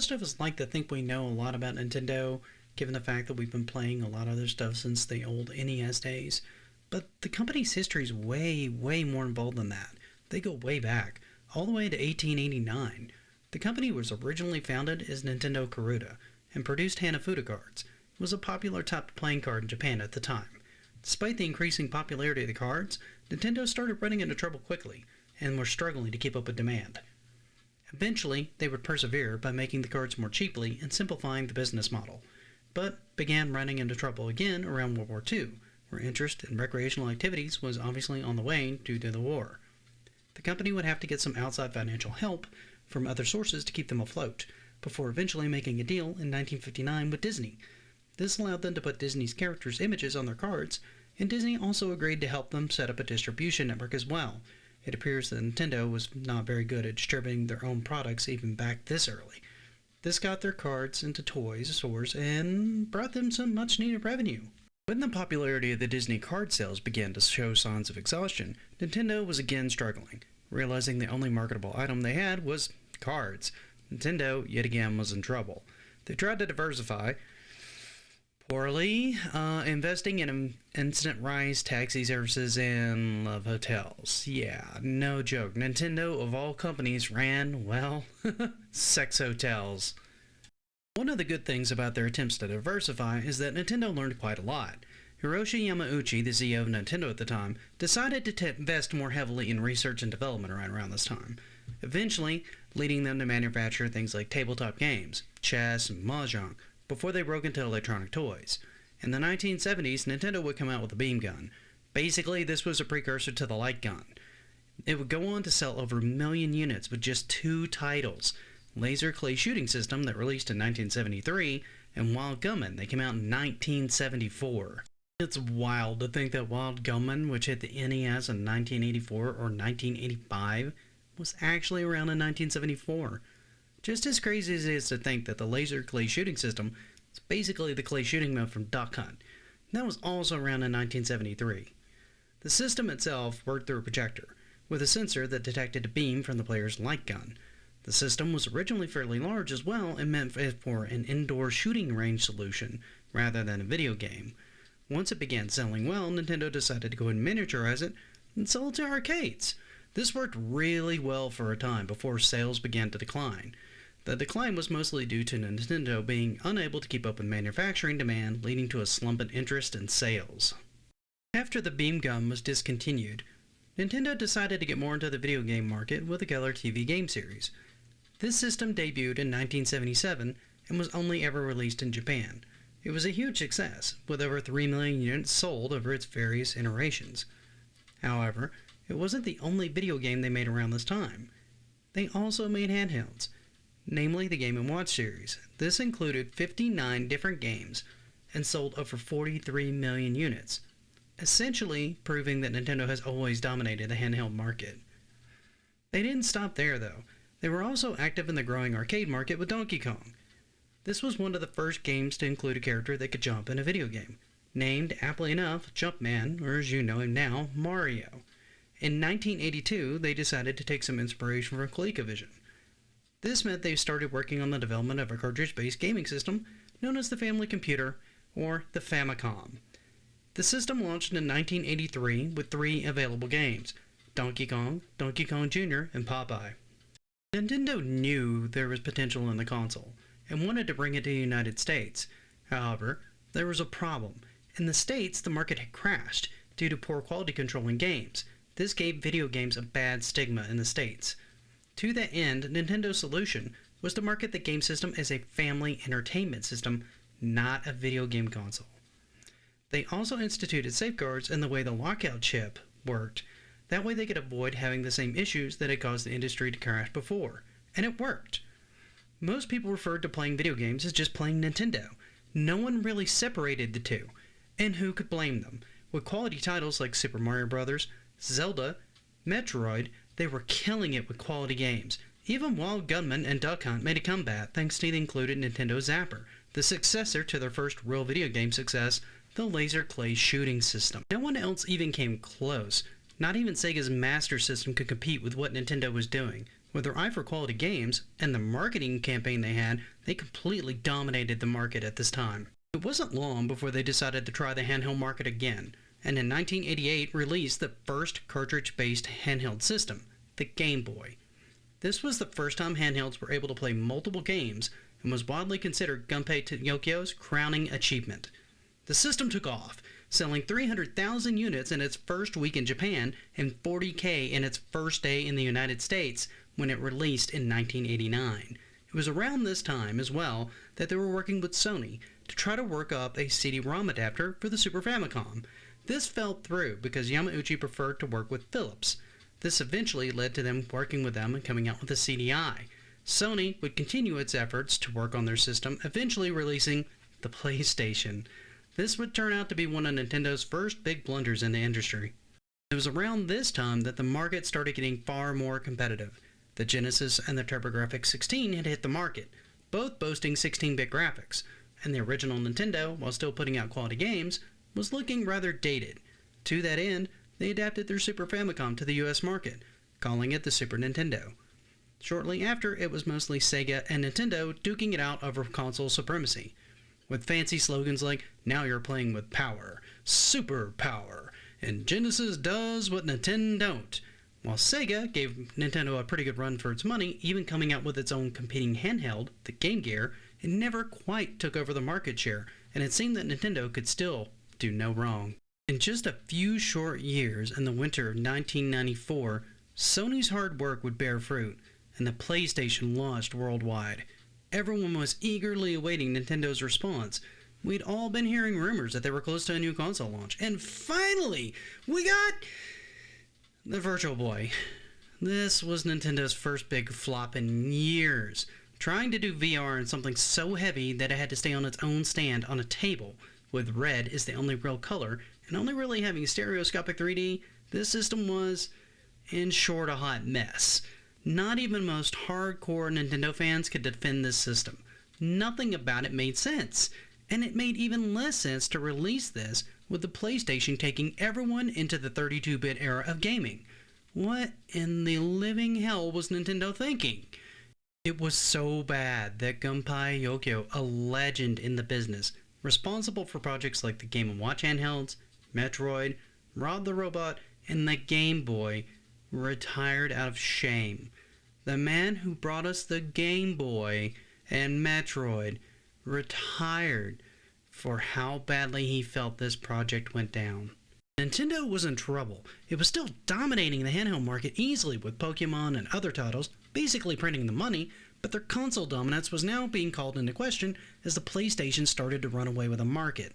most of us like to think we know a lot about Nintendo, given the fact that we've been playing a lot of their stuff since the old NES days. But the company's history is way, way more involved than that. They go way back, all the way to 1889. The company was originally founded as Nintendo Karuta and produced Hanafuda cards. It was a popular type of playing card in Japan at the time. Despite the increasing popularity of the cards, Nintendo started running into trouble quickly and were struggling to keep up with demand. Eventually, they would persevere by making the cards more cheaply and simplifying the business model, but began running into trouble again around World War II, where interest in recreational activities was obviously on the wane due to the war. The company would have to get some outside financial help from other sources to keep them afloat, before eventually making a deal in 1959 with Disney. This allowed them to put Disney's characters' images on their cards, and Disney also agreed to help them set up a distribution network as well. It appears that Nintendo was not very good at distributing their own products even back this early. This got their cards into toys stores and brought them some much-needed revenue. When the popularity of the Disney card sales began to show signs of exhaustion, Nintendo was again struggling. Realizing the only marketable item they had was cards, Nintendo yet again was in trouble. They tried to diversify, poorly, investing in instant rice, taxi services, and love hotels. Yeah, no joke. Nintendo, of all companies, ran, well, sex hotels. One of the good things about their attempts to diversify is that Nintendo learned quite a lot. Hiroshi Yamauchi, the CEO of Nintendo at the time, decided to invest more heavily in research and development around this time, eventually leading them to manufacture things like tabletop games, chess, and mahjong, before they broke into electronic toys. In the 1970s, Nintendo would come out with a beam gun. Basically, this was a precursor to the light gun. It would go on to sell over 1 million units with just 2 titles, Laser Clay Shooting System that released in 1973, and Wild Gunman that came out in 1974. It's wild to think that Wild Gunman, which hit the NES in 1984 or 1985, was actually around in 1974. Just as crazy as it is to think that the Laser Clay Shooting System is basically the clay shooting mode from Duck Hunt. And that was also around in 1973. The system itself worked through a projector, with a sensor that detected a beam from the player's light gun. The system was originally fairly large as well and meant for an indoor shooting range solution rather than a video game. Once it began selling well, Nintendo decided to go and miniaturize it and sell it to arcades. This worked really well for a time before sales began to decline. The decline was mostly due to Nintendo being unable to keep up with manufacturing demand, leading to a slump in interest in sales. After the beam gun was discontinued, Nintendo decided to get more into the video game market with the Color TV game series. This system debuted in 1977 and was only ever released in Japan. It was a huge success, with over 3 million units sold over its various iterations. However, it wasn't the only video game they made around this time. They also made handhelds, namely the Game & Watch series. This included 59 different games and sold over 43 million units, essentially proving that Nintendo has always dominated the handheld market. They didn't stop there, though. They were also active in the growing arcade market with Donkey Kong. This was one of the first games to include a character that could jump in a video game, named, aptly enough, Jumpman, or as you know him now, Mario. In 1982, they decided to take some inspiration from ColecoVision. This meant they started working on the development of a cartridge-based gaming system known as the Family Computer, or the Famicom. The system launched in 1983 with 3 available games: Donkey Kong, Donkey Kong Jr., and Popeye. Nintendo knew there was potential in the console and wanted to bring it to the United States. However, there was a problem. In the States, the market had crashed due to poor quality control in games. This gave video games a bad stigma in the States. To that end, Nintendo's solution was to market the game system as a family entertainment system, not a video game console. They also instituted safeguards in the way the lockout chip worked. That way they could avoid having the same issues that had caused the industry to crash before. And it worked. Most people referred to playing video games as just playing Nintendo. No one really separated the two. And who could blame them? With quality titles like Super Mario Bros., Zelda, Metroid, they were killing it with quality games. Even Wild Gunman and Duck Hunt made a comeback thanks to the included Nintendo Zapper, the successor to their first real video game success, the Laser Clay Shooting System. No one else even came close. Not even Sega's Master System could compete with what Nintendo was doing, With their eye for quality games and the marketing campaign they had, they completely dominated the market at this time. It wasn't long before they decided to try the handheld market again, and in 1988 released the first cartridge-based handheld system, the Game Boy. This was the first time handhelds were able to play multiple games and was widely considered Gunpei Yokio's crowning achievement. The system took off, selling 300,000 units in its first week in Japan and 40K in its first day in the United States when it released in 1989. It was around this time as well that they were working with Sony to try to work up a CD-ROM adapter for the Super Famicom. This fell through because Yamauchi preferred to work with Philips. This eventually led to them working with them and coming out with a CDI. Sony would continue its efforts to work on their system, eventually releasing the PlayStation. This would turn out to be one of Nintendo's first big blunders in the industry. It was around this time that the market started getting far more competitive. The Genesis and the TurboGrafx-16 had hit the market, both boasting 16-bit graphics, and the original Nintendo, while still putting out quality games, was looking rather dated. To that end, they adapted their Super Famicom to the US market, calling it the Super Nintendo. Shortly after, it was mostly Sega and Nintendo duking it out over console supremacy, with fancy slogans like, "Now you're playing with power," "Super Power," and "Genesis does what Nintendo don't." While Sega gave Nintendo a pretty good run for its money, even coming out with its own competing handheld, the Game Gear, it never quite took over the market share, and it seemed that Nintendo could still do no wrong. In just a few short years, in the winter of 1994, Sony's hard work would bear fruit, and the PlayStation launched worldwide. Everyone was eagerly awaiting Nintendo's response. We'd all been hearing rumors that they were close to a new console launch, and finally, we got the Virtual Boy. This was Nintendo's first big flop in years. Trying to do VR in something so heavy that it had to stay on its own stand on a table, with red as the only real color, and only really having stereoscopic 3D, this system was, in short, a hot mess. Not even most hardcore Nintendo fans could defend this system. Nothing about it made sense, and it made even less sense to release this with the PlayStation taking everyone into the 32-bit era of gaming. What in the living hell was Nintendo thinking? It was so bad that Gunpei Yokio, a legend in the business, responsible for projects like the Game & Watch handhelds, Metroid, Rob the Robot, and the Game Boy, retired out of shame. The man who brought us the Game Boy and Metroid retired for how badly he felt this project went down. Nintendo was in trouble. It was still dominating the handheld market easily with Pokemon and other titles, basically printing the money, but their console dominance was now being called into question as the PlayStation started to run away with the market.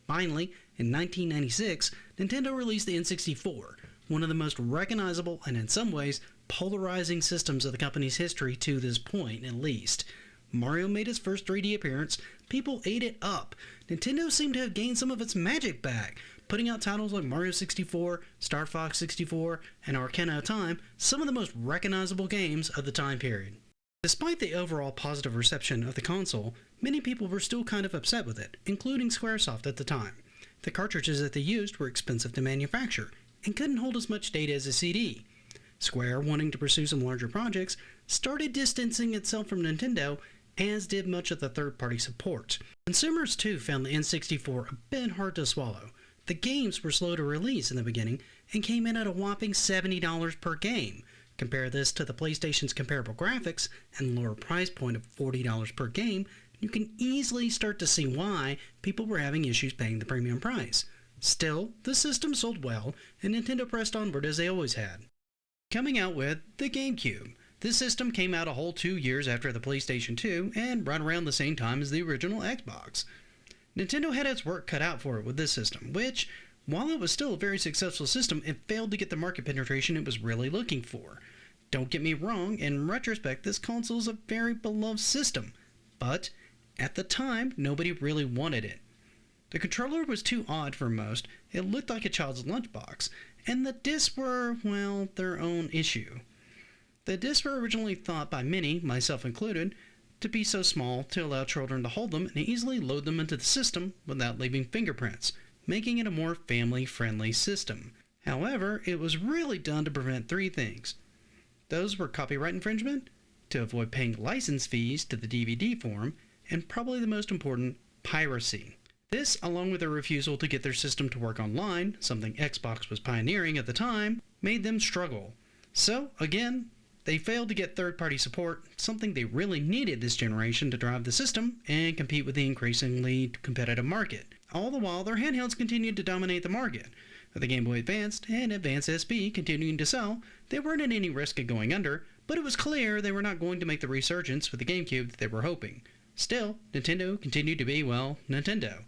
Finally, in 1996, Nintendo released the N64, one of the most recognizable and in some ways polarizing systems of the company's history to this point, at least. Mario made his first 3D appearance, people ate it up. Nintendo seemed to have gained some of its magic back, putting out titles like Mario 64, Star Fox 64, and Ocarina of Time, some of the most recognizable games of the time period. Despite the overall positive reception of the console, many people were still kind of upset with it, including Squaresoft at the time. The cartridges that they used were expensive to manufacture, and couldn't hold as much data as a CD. Square, wanting to pursue some larger projects, started distancing itself from Nintendo, as did much of the third-party support. Consumers too found the N64 a bit hard to swallow. The games were slow to release in the beginning and came in at a whopping $70 per game. Compare this to the PlayStation's comparable graphics and lower price point of $40 per game, you can easily start to see why people were having issues paying the premium price. Still, the system sold well, and Nintendo pressed onward as they always had. Coming out with the GameCube. This system came out a whole 2 years after the PlayStation 2 and right around the same time as the original Xbox. Nintendo had its work cut out for it with this system, which, while it was still a very successful system, it failed to get the market penetration it was really looking for. Don't get me wrong, in retrospect, this console is a very beloved system, but at the time, nobody really wanted it. The controller was too odd for most, it looked like a child's lunchbox, and the discs were, well, their own issue. The discs were originally thought by many, myself included, to be so small to allow children to hold them and easily load them into the system without leaving fingerprints, making it a more family-friendly system. However, it was really done to prevent three things: Those were copyright infringement, to avoid paying license fees to the DVD form, and probably the most important, piracy. This, along with their refusal to get their system to work online, something Xbox was pioneering at the time, made them struggle. So, again, they failed to get third-party support, something they really needed this generation to drive the system and compete with the increasingly competitive market. All the while, their handhelds continued to dominate the market. With the Game Boy Advance and Advance SP continuing to sell, they weren't at any risk of going under, but it was clear they were not going to make the resurgence with the GameCube that they were hoping. Still, Nintendo continued to be, well, Nintendo,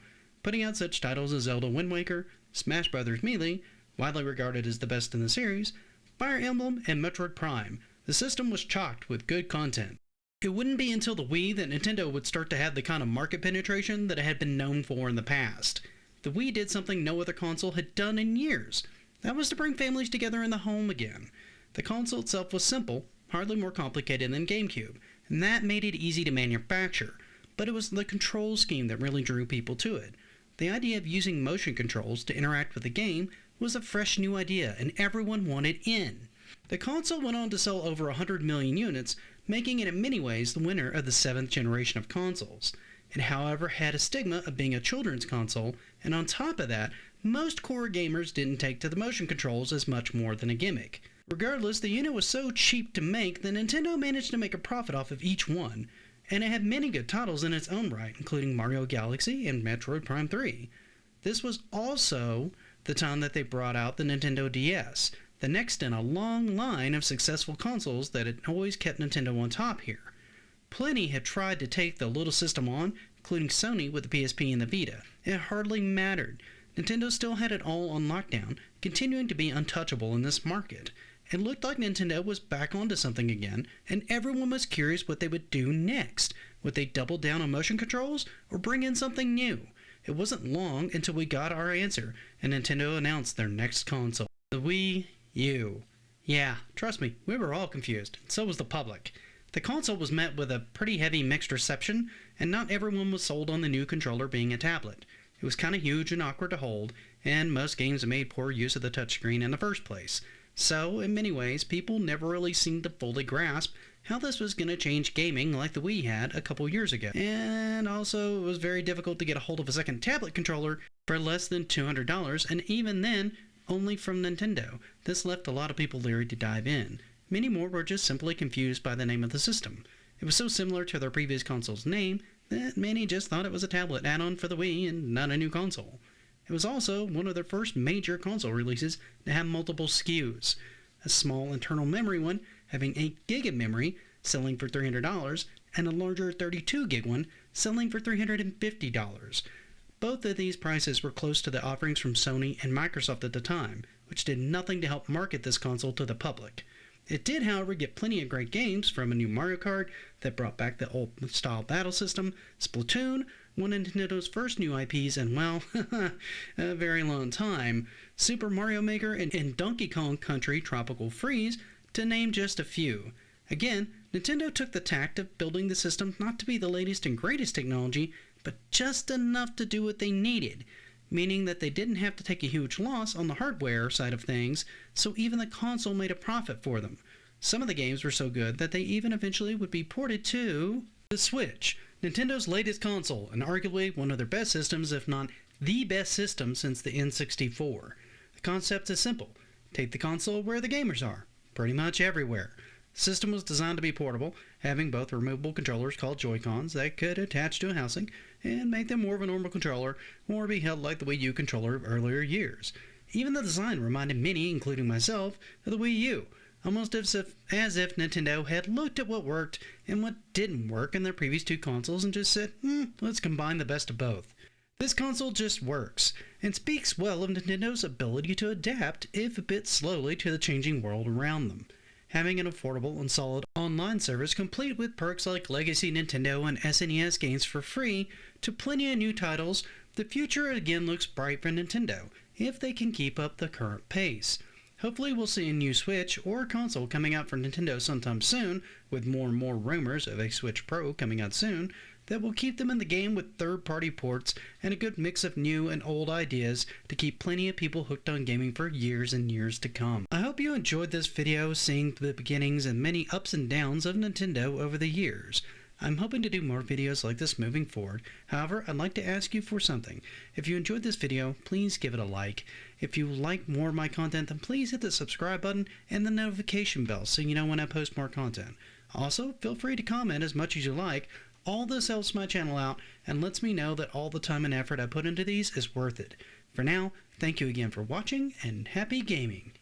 putting out such titles as Zelda Wind Waker, Smash Bros. Melee, widely regarded as the best in the series, Fire Emblem, and Metroid Prime. The system was chocked with good content. It wouldn't be until the Wii that Nintendo would start to have the kind of market penetration that it had been known for in the past. The Wii did something no other console had done in years. That was to bring families together in the home again. The console itself was simple, hardly more complicated than GameCube, and that made it easy to manufacture. But it was the control scheme that really drew people to it. The idea of using motion controls to interact with the game was a fresh new idea, and everyone wanted in. The console went on to sell over 100 million units, making it in many ways the winner of the 7th generation of consoles. It, however, had a stigma of being a children's console, and on top of that, most core gamers didn't take to the motion controls as much more than a gimmick. Regardless, the unit was so cheap to make that Nintendo managed to make a profit off of each one, and it had many good titles in its own right, including Mario Galaxy and Metroid Prime 3. This was also the time that they brought out the Nintendo DS, the next in a long line of successful consoles that had always kept Nintendo on top here. Plenty had tried to take the little system on, including Sony with the PSP and the Vita. It hardly mattered. Nintendo still had it all on lockdown, continuing to be untouchable in this market. It looked like Nintendo was back onto something again, and everyone was curious what they would do next. Would they double down on motion controls, or bring in something new? It wasn't long until we got our answer, and Nintendo announced their next console, the Wii U. Yeah, trust me, we were all confused, and so was the public. The console was met with a pretty heavy mixed reception, and not everyone was sold on the new controller being a tablet. It was kind of huge and awkward to hold, and most games made poor use of the touchscreen in the first place. So, in many ways, people never really seemed to fully grasp how this was going to change gaming like the Wii had a couple years ago. And also, it was very difficult to get a hold of a second tablet controller for less than $200, and even then, only from Nintendo. This left a lot of people leery to dive in. Many more were just simply confused by the name of the system. It was so similar to their previous console's name that many just thought it was a tablet add-on for the Wii and not a new console. It was also one of their first major console releases to have multiple SKUs. A small internal memory one having 8 gig of memory, selling for $300, and a larger 32 gig one selling for $350. Both of these prices were close to the offerings from Sony and Microsoft at the time, which did nothing to help market this console to the public. It did, however, get plenty of great games, from a new Mario Kart that brought back the old-style battle system, Splatoon, one of Nintendo's first new IPs in, well, a very long time, Super Mario Maker, and Donkey Kong Country Tropical Freeze, to name just a few. Again, Nintendo took the tact of building the system not to be the latest and greatest technology, but just enough to do what they needed, meaning that they didn't have to take a huge loss on the hardware side of things, so even the console made a profit for them. Some of the games were so good that they even eventually would be ported to the Switch, Nintendo's latest console, and arguably one of their best systems, if not the best system since the N64. The concept is simple. Take the console where the gamers are, pretty much everywhere. The system was designed to be portable, having both removable controllers called Joy-Cons that could attach to a housing and make them more of a normal controller, or be held like the Wii U controller of earlier years. Even the design reminded many, including myself, of the Wii U, almost as if Nintendo had looked at what worked and what didn't work in their previous two consoles and just said, let's combine the best of both. This console just works, and speaks well of Nintendo's ability to adapt, if a bit slowly, to the changing world around them. Having an affordable and solid online service complete with perks like legacy Nintendo and SNES games for free, to plenty of new titles, the future again looks bright for Nintendo, if they can keep up the current pace. Hopefully we'll see a new Switch or console coming out for Nintendo sometime soon, with more and more rumors of a Switch Pro coming out soon. that will keep them in the game with third-party ports and a good mix of new and old ideas to keep plenty of people hooked on gaming for years and years to come. I hope you enjoyed this video seeing the beginnings and many ups and downs of Nintendo over the years. I'm hoping to do more videos like this moving forward. However, I'd like to ask you for something. If you enjoyed this video, please give it a like. If you like more of my content, then please hit the subscribe button and the notification bell so you know when I post more content. Also, feel free to comment as much as you like. All this helps my channel out and lets me know that all the time and effort I put into these is worth it. For now, thank you again for watching and happy gaming.